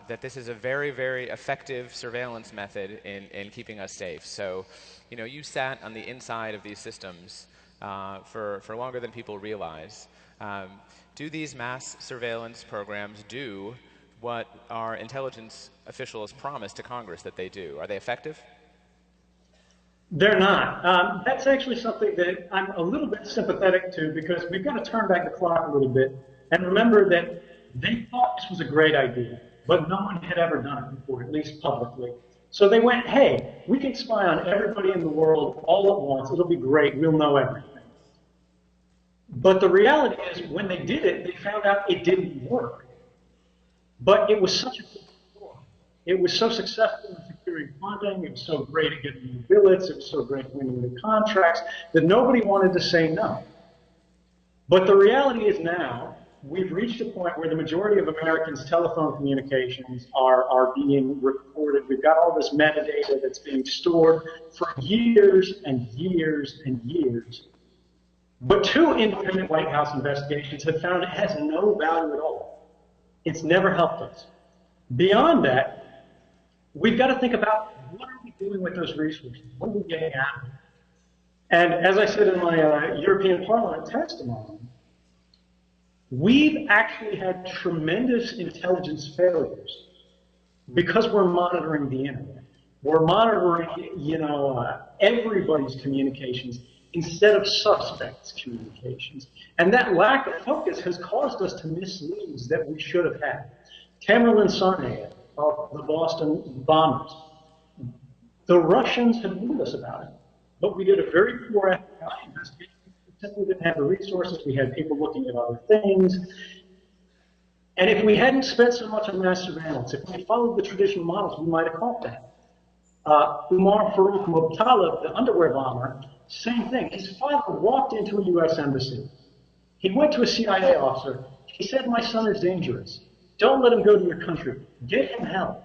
that this is a very, very effective surveillance method in keeping us safe. So, you sat on the inside of these systems for longer than people realize. Do these mass surveillance programs do what our intelligence officials promised to Congress that they do? Are they effective? They're not. That's actually something that I'm a little bit sympathetic to, because we've got to turn back the clock a little bit and remember that they thought this was a great idea, but no one had ever done it before, at least publicly. So they went, hey, we can spy on everybody in the world all at once. It'll be great. We'll know everything. But the reality is, when they did it, they found out it didn't work. But it was such a good story. It was so successful in securing funding. It was so great at getting new billets. It was so great at winning the contracts that nobody wanted to say no. But the reality is now, we've reached a point where the majority of Americans' telephone communications are being recorded. We've got all this metadata that's being stored for years and years and years. But two independent White House investigations have found it has no value at all. It's never helped us. Beyond that, we've got to think about, what are we doing with those resources? What are we getting out of it? And as I said in my European Parliament testimony, we've actually had tremendous intelligence failures because we're monitoring the internet. We're monitoring, everybody's communications instead of suspects' communications. And that lack of focus has caused us to miss leads that we should have had. Tamerlan Tsarnaev of the Boston bombers. The Russians had warned us about it, but we did a very poor FBI investigation. We simply didn't have the resources. We had people looking at other things. And if we hadn't spent so much on mass surveillance, if we followed the traditional models, we might have caught that. Umar Farouk Mukhtarov, the underwear bomber, same thing. His father walked into a U.S. embassy. He went to a CIA officer. He said, my son is dangerous. Don't let him go to your country. Get him help.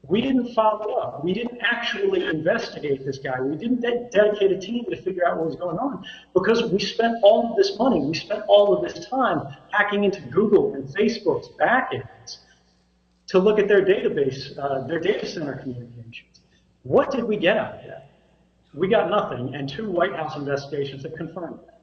We didn't follow up. We didn't actually investigate this guy. We didn't dedicate a team to figure out what was going on, because we spent all of this money, we spent all of this time hacking into Google and Facebook's backends to look at their database, their data center communications. What did we get out of that? We got nothing, and two White House investigations have confirmed that.